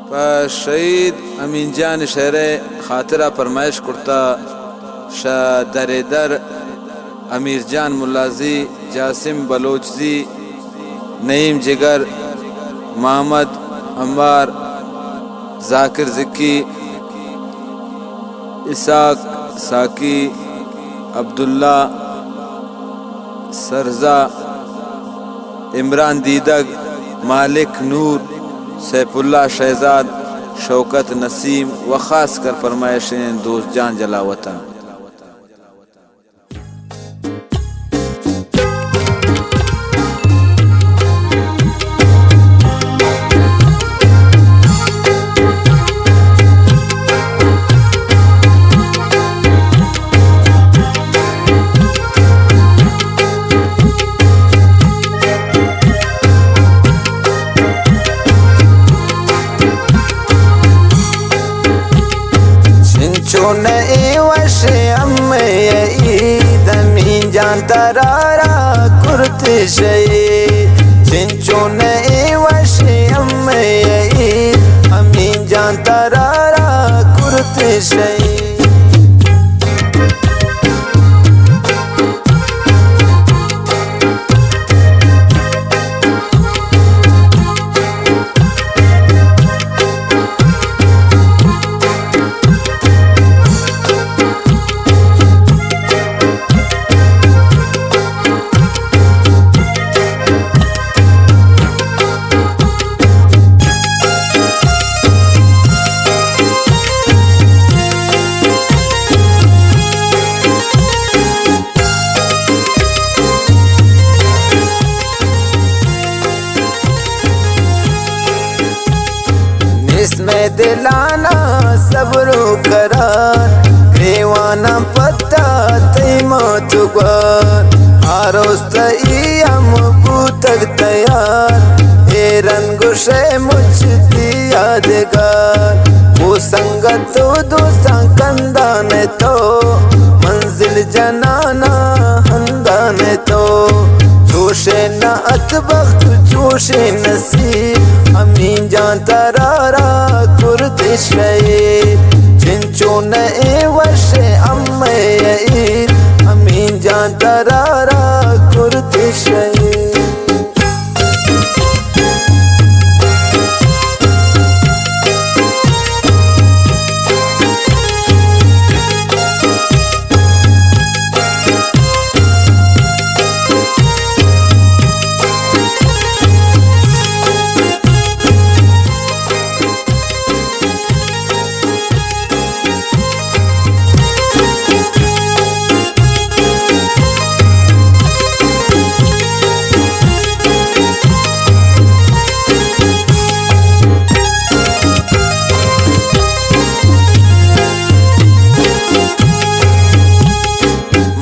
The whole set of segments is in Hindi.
शहीद अमीन जान शहर खातिरा फरमाइश कुर्ता शाह दरेदर अमीर जान मुल्लाजी जासिम बलोचजी नईम जिगर मोहम्मद अम्बार जाकिर जिक्की इसाक साकी अब्दुल्ला सरजा इमरान दीदग मालिक नूर सैफुल्ला शहजाद शौकत नसीम व ख़ास कर फरमाइशें दोस्त जान जला वतन। अमीन जान तरारा कुर्त शहीद चिंचो नए वशे अमीन जान तरारा कुर्त शहीद। इसमें दिलाना सब्रो करार ग्रेवाना पत्ता तैमा तुगार आरोस्त हम बूतक तैयार ए रंगुशे मुझती यादगार वो संगत तो दोस्तां कंदान तो मंजिल जनाना हंदान तो जोशे न अतबख्त जोशे नसीब अमीन जान तरारा कुर्द शहीद चिंचो नए वशे अमीन जान तरारा कुर्द शहीद।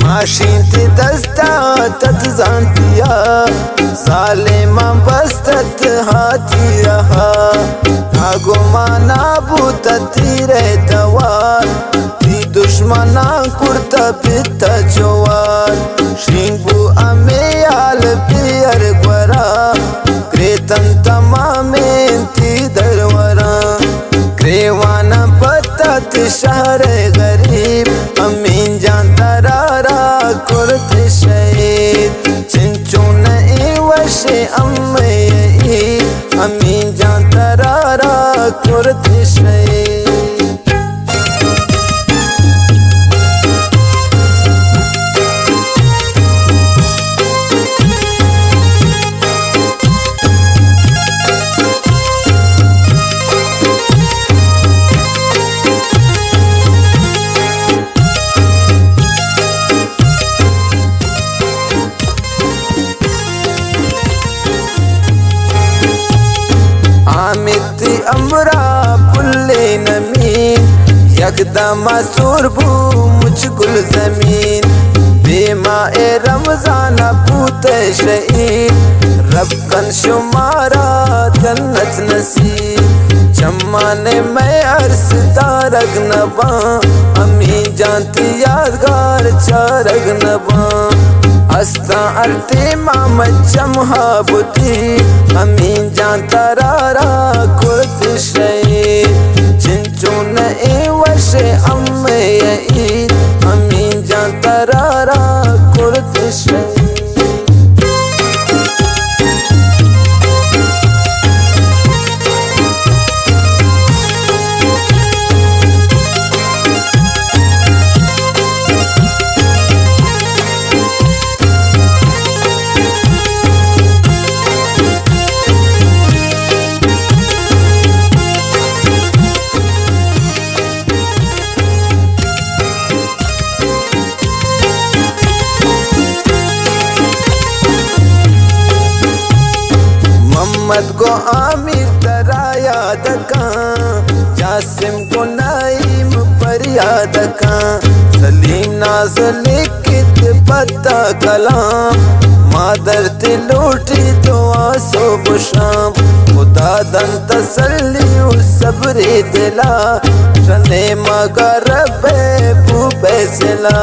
माशीन ती दस्ता तत जानतिया सालेमा बस्तत हाथी रहा नागो माना बूता तीरे तवार ती दुश्मना कुर्ता पिता जोवार शिंगू अमेयाल पियर ग्वरा क्रेतन तमामे ती दरवरा क्रेवाना पत्ता शहर गरीब अमीन जान तरारा कुर्द शहीद चिंचो नए वशे अमीन जान तरारा कुर्द शहीद। अमरा पुल्ले नमीन यकदम सुरबू मुझगुल जमीन बेमा ए रमजान पूत शहीद रबकन शुमारा जन्नत नसीब जमाने में अरस तारग नबा अमीन जानती यादगार चारग नबा हस्ता अर्ते मामद जमहा बुती अमीन जान तरारा कुर्द शहीद। याद का जासिम को नाइम पर याद का सलीम नाज लिखित पता कलाम मादर तिलोटी दुआ सुबह शाम खुदा दन तसल्ली सबरी दिला शने मगर बे सिला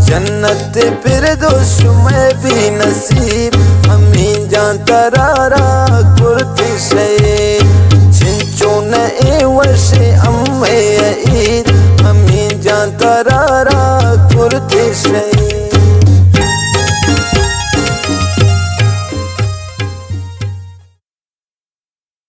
जन्नत फिरदौस में भी नसीब अमीन जान तरारा कुर्ती शहीद छिंचून ए वर्षे अम्मे ईद अमीन जान तरारा कुर्ती शहीद।